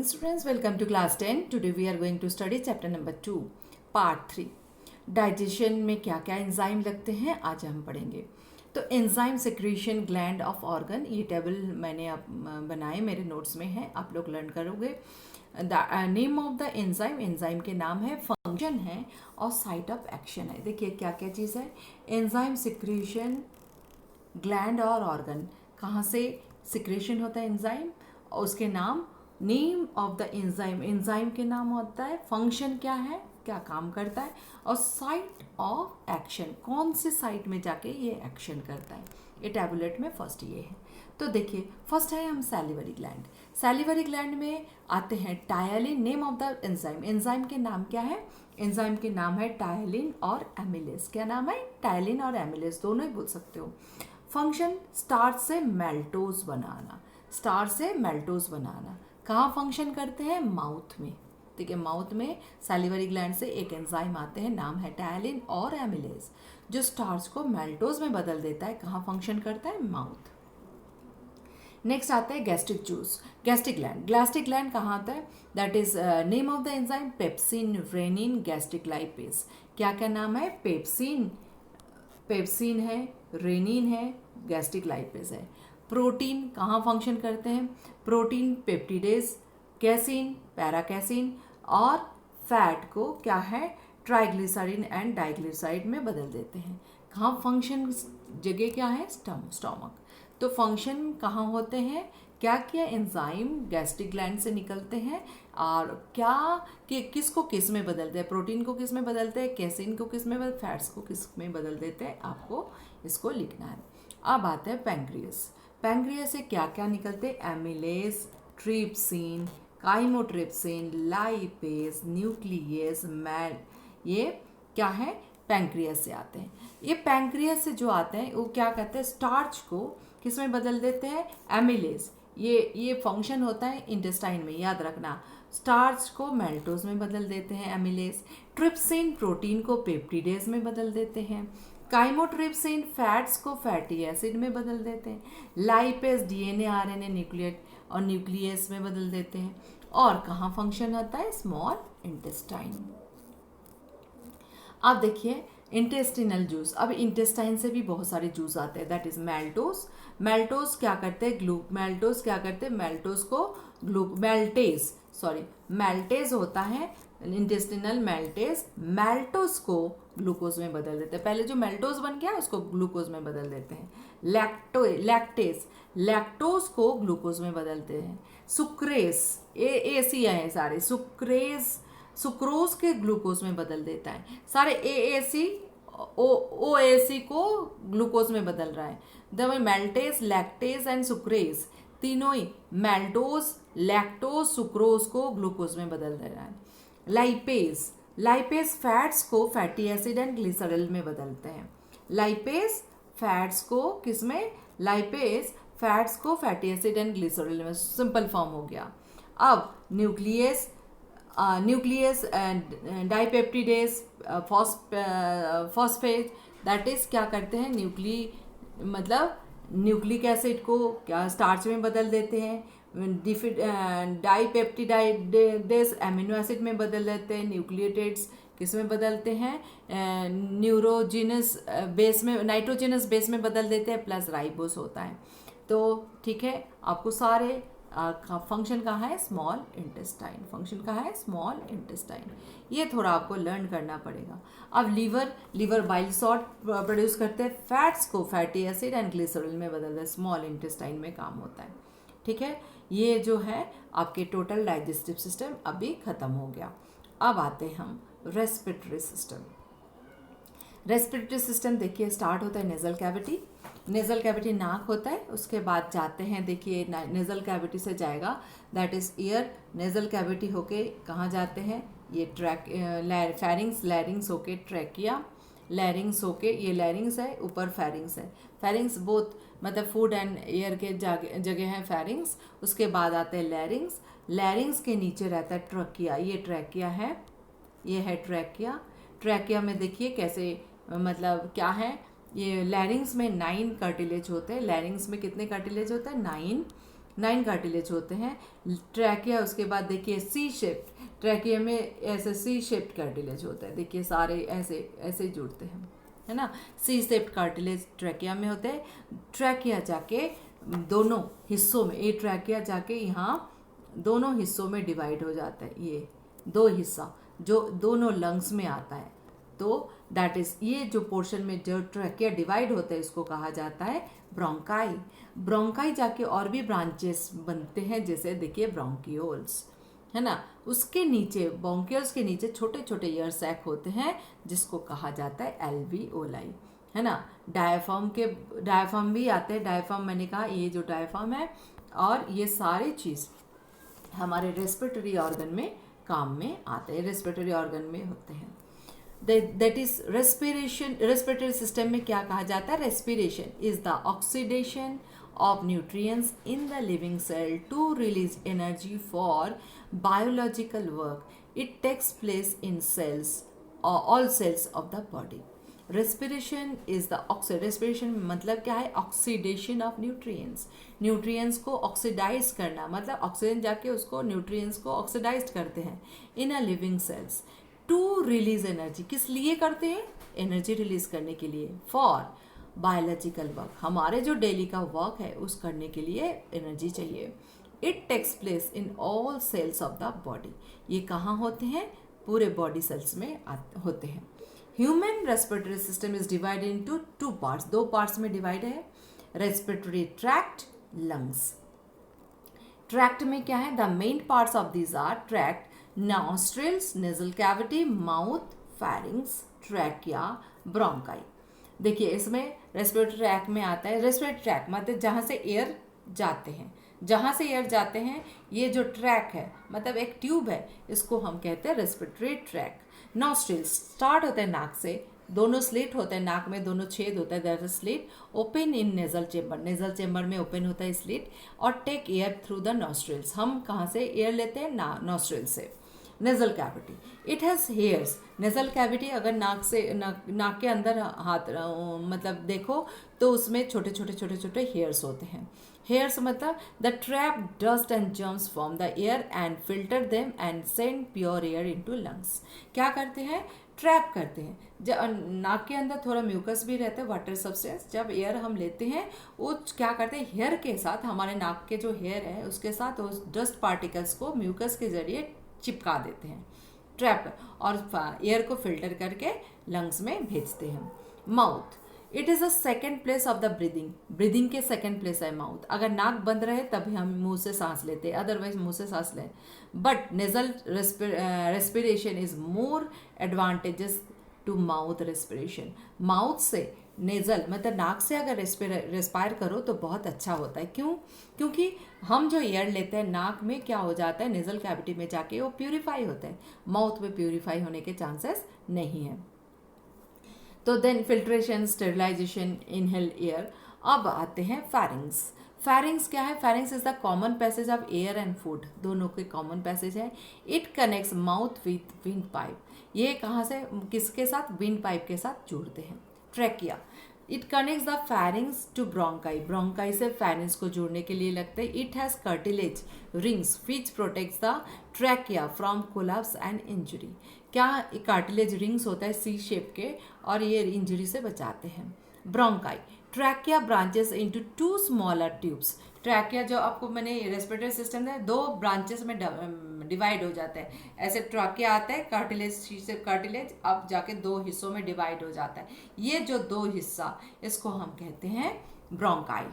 Students, welcome to class 10. Today we are going to study chapter number 2, part 3. Digestion में क्या क्या enzyme लगते हैं आज हम पढ़ेंगे. तो enzyme secretion gland of organ, ये टेबल मैंने बनाए, मेरे नोट्स में है, आप लोग लर्न करोगे. The name of the enzyme, enzyme के नाम है, फंक्शन है और साइट ऑफ एक्शन है. देखिए क्या क्या चीज़ है. एंजाइम सिक्रीशन ग्लैंड और ऑर्गन, कहाँ से सिक्रेशन होता है एंजाइम, और उसके नाम, name of the enzyme, enzyme के नाम होता है, फंक्शन क्या है, क्या काम करता है, और साइट ऑफ एक्शन, कौन से साइट में जाके ये एक्शन करता है. ये टैबुलेट में फर्स्ट ये है. तो देखिए फर्स्ट है हम सैलिवरी ग्लैंड. सैलिवरी ग्लैंड में आते हैं ptyalin. Name of the enzyme, enzyme के नाम क्या है, एंजाइम के नाम है टायलिन और एमिलेज. क्या नाम है, टायलिन और एमिलेज, दोनों ही बोल सकते हो. फंक्शन, स्टार्च से मेल्टोज बनाना, स्टार्च से मेल्टोज बनाना. कहाँ फंक्शन करते हैं, माउथ में. ठीक है, माउथ में सैलिवरी ग्लैंड से एक एंजाइम आते हैं, नाम है टायलिन और एमिलेज, जो स्टार्च को मेल्टोज में बदल देता है. कहाँ फंक्शन करता है, माउथ. नेक्स्ट आता है gastric juice, gastric gland. Gastric gland कहाँ आता है, that is name of the enzyme pepsin, rennin, gastric lipase. क्या क्या नाम है, पेप्सिन, पेप्सिन है, रेनिन है, गैस्ट्रिक लाइपेज है. प्रोटीन कहाँ फंक्शन करते हैं, प्रोटीन पेप्टिडेज, कैसिन, पैराकैसिन, और फैट को क्या है, ट्राइग्लिसरीन एंड डाइग्लिसराइड में बदल देते हैं. कहाँ फंक्शन जगह क्या है, स्टमक. तो फंक्शन कहाँ होते हैं, क्या क्या एंजाइम गैस्ट्रिक ग्लैंड से निकलते हैं और क्या कि किसको किस में बदलते हैं, प्रोटीन को किस में बदलते हैं, कैसिन को किस में फैट्स को किस में बदल देते हैं, आपको इसको लिखना है. अब आते हैं पैंक्रियास. पैंक्रियास से क्या क्या निकलते हैं, amylase, trypsin, chymotrypsin, lipase, nucleus, मैल, ये क्या है, पैंक्रियास से आते हैं. ये पैंक्रियास से जो आते हैं वो क्या कहते हैं, स्टार्च को किस में बदल देते हैं, एमिलेज. ये फंक्शन होता है इंटेस्टाइन में, याद रखना. स्टार्च को मेल्टोज में बदल देते हैं, एमिलेज. ट्रिप्सिन प्रोटीन को पेप्टिडेज में बदल देते हैं. काइमोट्रिप्सिन फैट्स को फैटी एसिड में बदल देते हैं. लाइपेज डीएनए आरएनए न्यूक्लियट और न्यूक्लियस में बदल देते हैं. और कहाँ फंक्शन होता है, स्मॉल इंटेस्टाइन. अब देखिए इंटेस्टिनल जूस. अब इंटेस्टाइन से भी बहुत सारे जूस आते हैं, दैट इज मेल्टोज. मेल्टोज क्या करते हैं, मेल्टोज क्या करते हैं, मेल्टोज को मेल्टेज होता है इंटेस्टिनल मेल्टेज, मेल्टोज को ग्लूकोज में बदल देते हैं. पहले जो मेल्टोज बन गया उसको ग्लूकोज में बदल देते हैं. लैक्टोज को ग्लूकोज में बदलते हैं. सुक्रेस, एसी है सारे, सुक्रोज के ग्लूकोज में बदल देता है. सारे एएसी ओएसी को ग्लूकोज में बदल रहा है. द मेल्टेज, लैक्टेज एंड सुक्रेज, तीनों ही मेल्टोज, लैक्टोज, सुक्रोज को ग्लूकोज में बदल दे रहा है. लाइपेज फैट्स को फैटी एसिड एंड ग्लिसरॉल में बदलते हैं. लाइपेज फैट्स को किसमें, लाइपेज फैट्स को फैटी एसिड एंड ग्लिसरॉल में, सिंपल फॉर्म हो गया. अब न्यूक्लियस डाइपेप्टिडेज, फॉस्फेट, दैट इज क्या करते हैं, न्यूक्लिक एसिड को क्या स्टार्च में बदल देते हैं. डाइपेप्टिडाइडेज एमिनो एसिड में बदल देते हैं. न्यूक्लियोटाइड्स किस में बदलते हैं, नाइट्रोजिनस बेस में बदल देते हैं, प्लस राइबोस होता है. तो ठीक है, आपको सारे फंक्शन कहाँ है, स्मॉल इंटेस्टाइन. फंक्शन कहाँ है, स्मॉल इंटेस्टाइन. ये थोड़ा आपको लर्न करना पड़ेगा. अब लीवर बाइल सॉल्ट प्रोड्यूस करते हैं, फैट्स को फैटी एसिड एंड ग्लिसरॉल में बदलते हैं, स्मॉल इंटेस्टाइन में काम होता है. ठीक है, ये जो है आपके टोटल डाइजेस्टिव सिस्टम अभी खत्म हो गया. अब आते हैं हम रेस्पिरेटरी सिस्टम. रेस्पिरेटरी सिस्टम देखिए स्टार्ट होता है नेजल कैविटी. नेजल कैविटी नाक होता है, उसके बाद जाते हैं, देखिए नेजल कैविटी से जाएगा, that is year. Nasal cavity होके कहाँ जाते हैं, ये फेरिंग्स, लैरिंग्स होके ट्रैकिया, लैरिंग्स होके, ये लैरिंग्स है, ऊपर फेरिंग्स है. फेरिंग्स बोथ मतलब फूड एंड एयर के जगह है फेरिंग्स. उसके बाद आते हैं लैरिंग्स. लैरिंग्स के नीचे रहता है ट्रैकिया, ये ट्रैकिया है, ये है ट्रैकिया. ट्रैकिया में देखिए कैसे मतलब क्या है, ये लैरिंग्स में 9 कार्टिलेज होते हैं. लैरिंग्स में कितने कार्टिलेज होते हैं, 9. 9 कार्टिलेज होते हैं। ट्रैकिया, उसके बाद देखिए सी शेप्ड, ट्रैकिया में ऐसे सी शेप्ड कार्टिलेज होता है, देखिए सारे ऐसे ऐसे जुड़ते हैं, है ना। सी शेप्ड कार्टिलेज ट्रैकिया में होते हैं। ट्रैकिया जाके दोनों हिस्सों में, ये ट्रैकिया जाके यहाँ दोनों हिस्सों में डिवाइड हो जाता है, ये दो हिस्सा जो दोनों लंग्स में आता है। तो दैट इज, ये जो पोर्शन में जो ट्रैकिया डिवाइड होता है इसको कहा जाता है ब्रोंकाई। ब्रोंकाई जाके और भी ब्रांचेस बनते हैं, जैसे देखिए ब्रोंकियोल्स, है ना। उसके नीचे, ब्रोंकियोल्स के नीचे छोटे छोटे एयर सैक होते हैं जिसको कहा जाता है एल्वियोलाई, है ना। डायफ्राम भी आते हैं। डायफ्राम मैंने कहा ये जो डायफ्राम है, और ये सारी चीज़ हमारे रेस्पिरेटरी ऑर्गन में काम में आते हैं, रेस्पिरेटरी ऑर्गन में होते हैं। That is respiration. Respiratory system में क्या कहा जाता है? Respiration is the oxidation of nutrients in the living cell to release energy for biological work. It takes place in cells, all cells of the body. Respiration is the respiration मतलब क्या है? Oxidation of nutrients. Nutrients को oxidise करना, मतलब oxygen जाके उसको nutrients को oxidise करते हैं in a living cells to release energy. किस लिए करते हैं? एनर्जी रिलीज करने के लिए। फॉर बायोलॉजिकल वर्क, हमारे जो डेली का वर्क है उस करने के लिए एनर्जी चाहिए। It takes place in all cells of the body. ये कहाँ होते हैं? पूरे बॉडी सेल्स में होते हैं। Human respiratory system is divided into two parts, दो पार्ट्स में डिवाइड है, रेस्पिरेटरी ट्रैक्ट, लंग्स। ट्रैक्ट में क्या है? The main parts of these are tract, nostrils, nasal cavity, mouth, pharynx, trachea, bronchi. देखिए इसमें रेस्पिरेटरी ट्रैक में आता है, रेस्पिरेटरी ट्रैक मतलब जहाँ से एयर जाते हैं, जहाँ से एयर जाते हैं, ये जो ट्रैक है मतलब एक ट्यूब है, इसको हम कहते हैं रेस्पिरेटरी ट्रैक। नॉस्ट्रिल्स स्टार्ट होते हैं नाक से, दोनों स्लिट होते हैं, नाक में दोनों छेद होता है, that is slit. Open in nasal chamber, nasal chamber में ओपन होता है स्लिट। और take air through the nostrils, हम कहाँ से एयर लेते हैं? नॉस्ट्रिल से। Nasal cavity, it has hairs. Nasal cavity अगर नाक से नाक के अंदर हाथ मतलब देखो तो उसमें छोटे छोटे छोटे छोटे हेयर्स होते हैं। हेयर्स मतलब the trap dust and germs from the air and filter them and send pure air into lungs. क्या करते हैं? ट्रैप करते हैं। जब नाक के अंदर थोड़ा म्यूकस भी रहता है, वाटर सब्सटेंस, जब एयर हम लेते हैं वो क्या करते हैं? हेयर के साथ, हमारे नाक के जो हेयर है उसके साथ उस डस्ट पार्टिकल्स को म्यूकस के जरिए चिपका देते हैं, ट्रैप, और एयर को फिल्टर करके लंग्स में भेजते हैं। Mouth, it is a second place of the breathing. Breathing के सेकेंड प्लेस है माउथ। अगर नाक बंद रहे तभी हम मुंह से सांस लेते हैं, अदरवाइज मुंह से सांस लें। But nasal respiration is more advantages to mouth respiration. माउथ से नेजल मतलब नाक से अगर रेस्पायर करो तो बहुत अच्छा होता है। क्यों? क्योंकि हम जो एयर लेते हैं नाक में क्या हो जाता है? नेजल कैविटी में जाके वो प्यूरिफाई होता है, माउथ में प्यूरिफाई होने के चांसेस नहीं है। तो then filtration, sterilization, inhale air. अब आते हैं फेरिंग्स। फेरिंग्स क्या है? Pharynx is the common passage of air and food, दोनों के कॉमन पैसेज है। It connects mouth with windpipe. ये कहाँ से किसके साथ? विंड पाइप के साथ जोड़ते हैं। Trachea, it connects the pharynx to bronchi. Bronchi से फेरिंग्स को जोड़ने के लिए लगते हैं। It has cartilage rings which protects the trachea from collapse and injury. क्या कार्टिलेज रिंग्स होता है सी शेप के, और ये इंजरी से बचाते हैं। Bronchi, trachea branches into two smaller tubes. Trachea जो आपको मैंने रेस्पिरेटरी सिस्टम है, दो ब्रांचेस में डिवाइड हो जाता है। ऐसे ट्रैकिया आता है, कार्टिलेज से कार्टिलेज अब जाके दो हिस्सों में डिवाइड हो जाता है। ये जो दो हिस्सा, इसको हम कहते हैं ब्रोंकाई,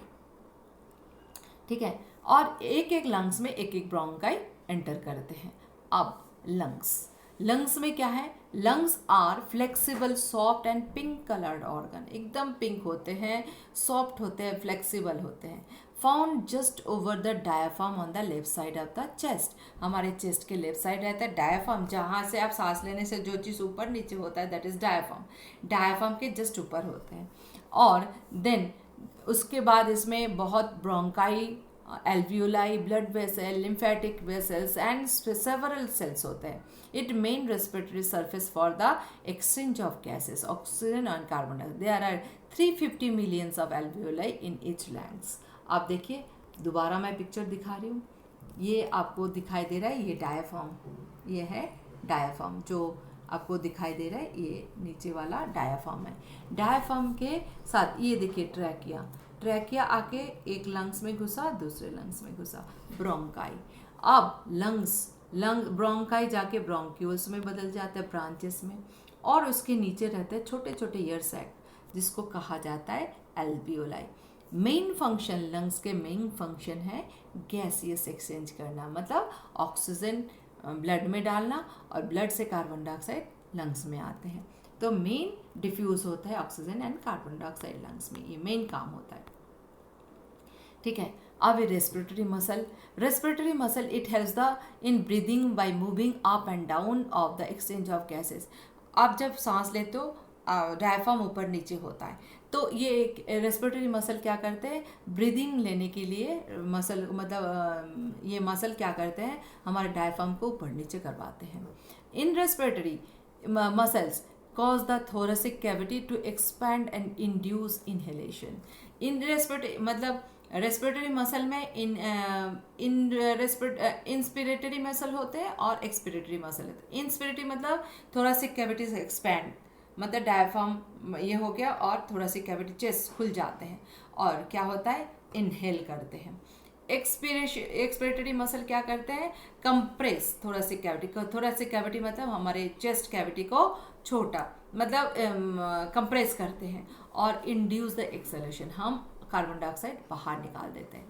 ठीक है। और एक एक लंग्स में एक एक ब्रोंकाई एंटर करते हैं। अब लंग्स, लंग्स में क्या है? Lungs are flexible, soft and pink coloured organ. एकदम पिंक होते हैं, सॉफ्ट होते हैं, फ्लेक्सिबल होते हैं। Found just over the diaphragm on the left side of the chest. हमारे चेस्ट के लेफ्ट साइड रहता है डायफ्राम, जहाँ से आप सांस लेने से जो चीज़ ऊपर नीचे होता है दैट इज डायफ्राम। डायफ्राम के जस्ट ऊपर होते हैं। और देन उसके बाद इसमें बहुत bronchi, alveoli, blood vessel, lymphatic vessels and several cells होते हैं। It main respiratory surface for the exchange of gases, oxygen and carbon dioxide. There are 350 millions of alveoli in each lungs. आप देखिए दोबारा मैं पिक्चर दिखा रही हूँ, ये आपको दिखाई दे रहा है, ये डायाफ्राम, ये है डायाफ्राम जो आपको दिखाई दे रहा है, ये नीचे वाला डायाफ्राम है। डायाफ्राम के साथ ये देखिए ट्रैकिया, ट्रैकिया आके एक लंग्स में घुसा, दूसरे लंग्स में घुसा, ब्रोंकाई। अब ब्रोंकाई जाके ब्रोंक्यूल्स में बदल जाता है, ब्रांचेस में, और उसके नीचे रहते हैं छोटे छोटे एयर सैक जिसको कहा जाता है एल्वियोलाई। मेन फंक्शन, लंग्स के मेन फंक्शन है गैसियस एक्सचेंज करना, मतलब ऑक्सीजन ब्लड में डालना और ब्लड से कार्बन डाइऑक्साइड लंग्स में आते हैं। तो मेन डिफ्यूज होता है oxygen and carbon dioxide lungs में, ये मेन काम होता है। ठीक है, अब respiratory muscle it helps the in breathing by moving up and down of the exchange of gases. आप जब सांस लेते हो डायफ्राम ऊपर नीचे होता है, तो ये एक रेस्पिरेटरी मसल क्या करते हैं, ब्रीदिंग लेने के लिए मसल, मतलब ये मसल क्या करते हैं, हमारे डायफ्राम को ऊपर नीचे करवाते हैं। In respiratory muscles cause the thoracic cavity to expand and induce inhalation. In respiratory मतलब रेस्पिरेटरी मसल में इंस्पिरेटरी मसल होते हैं और एक्सपिरेटरी मसल होते हैं। इंस्पिरेटरी मतलब थोरासिक कैविटी से एक्सपैंड, मतलब डायफ्राम ये हो गया और थोरासिक कैविटी चेस्ट खुल जाते हैं और क्या होता है, इनहेल करते हैं। एक्सपिरेटरी मसल क्या करते हैं, कंप्रेस थोरासिक कैविटी मतलब हमारे चेस्ट कैविटी को छोटा, मतलब कंप्रेस करते हैं, और इंड्यूस द एक्सहेलेशन, हम कार्बन डाइऑक्साइड बाहर निकाल देते हैं।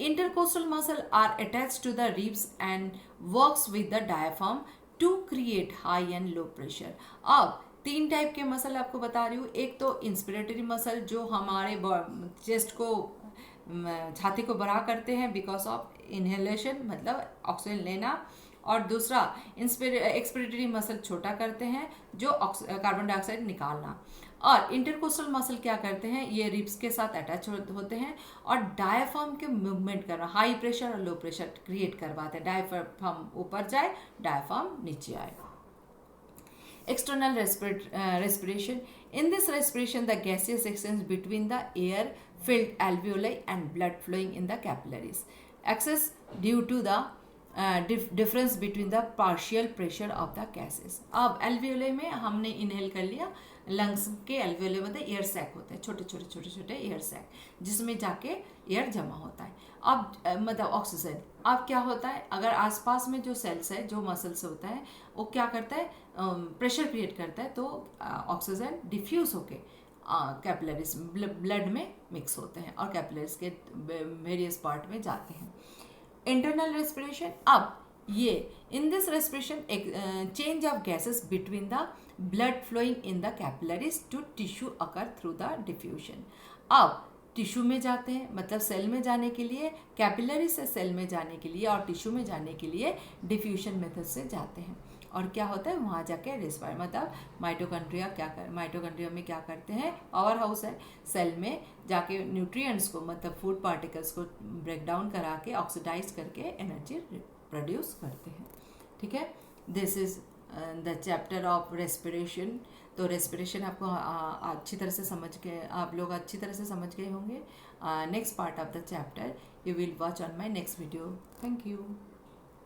Intercostal muscle are attached to the ribs and works with the diaphragm to create high and low pressure. अब 3 टाइप के मसल आपको बता रही हूँ। एक तो इंस्पिरेटरी मसल जो हमारे चेस्ट को, छाती को बड़ा करते हैं बिकॉज ऑफ इनहेलेशन, मतलब ऑक्सीजन लेना, और दूसरा एक्सपिरेटरी मसल छोटा करते हैं जो कार्बन डाइऑक्साइड निकालना। और इंटरकोस्टल मसल क्या करते हैं, ये रिब्स के साथ अटैच होते हैं और डायफ्राम के मूवमेंट करना, हाई प्रेशर और लो प्रेशर क्रिएट करवाते हैं, डायफ्राम ऊपर जाए, डायफ्राम नीचे आए। External respiration. In this respiration, the gaseous exchange between the air-filled alveoli and blood flowing in the capillaries. Access due to the difference between the partial pressure of the gases. अब alveoli में हमने inhale कर लिया, lungs के alveoli मतलब air sac होते हैं, छोटे छोटे एयर सैक जिसमें जाके एयर जमा होता है। अब मतलब ऑक्सीजन, अब क्या होता है, अगर आसपास में जो सेल्स है, जो मसल्स होता है, वो क्या करता है, प्रेशर क्रिएट करता है, तो ऑक्सीजन डिफ्यूज होके कैपिलरीज ब्लड में मिक्स होते हैं और कैपिलरीज के वेरियस पार्ट में जाते हैं। इंटरनल रेस्पिरेशन, अब ये in this respiration change of gases between the blood flowing in the capillaries to tissue occur through the diffusion. अब टिश्यू में जाते हैं, मतलब सेल में जाने के लिए, कैपिलरी से सेल में जाने के लिए और टिश्यू में जाने के लिए डिफ्यूजन मेथड से जाते हैं। और क्या होता है, वहाँ जाके रेस्पायर, मतलब माइटोकॉन्ड्रिया में क्या करते हैं, पावर हाउस है, सेल में जाके न्यूट्रिएंट्स को, मतलब फूड पार्टिकल्स को ब्रेक डाउन करा के ऑक्सीडाइज करके एनर्जी प्रोड्यूस करते हैं। ठीक है, this is the chapter of respiration. तो रेस्पिरेशन आपको अच्छी तरह से समझ गए, आप लोग अच्छी तरह से समझ गए होंगे। Next part of the chapter you will watch on my next video. Thank you.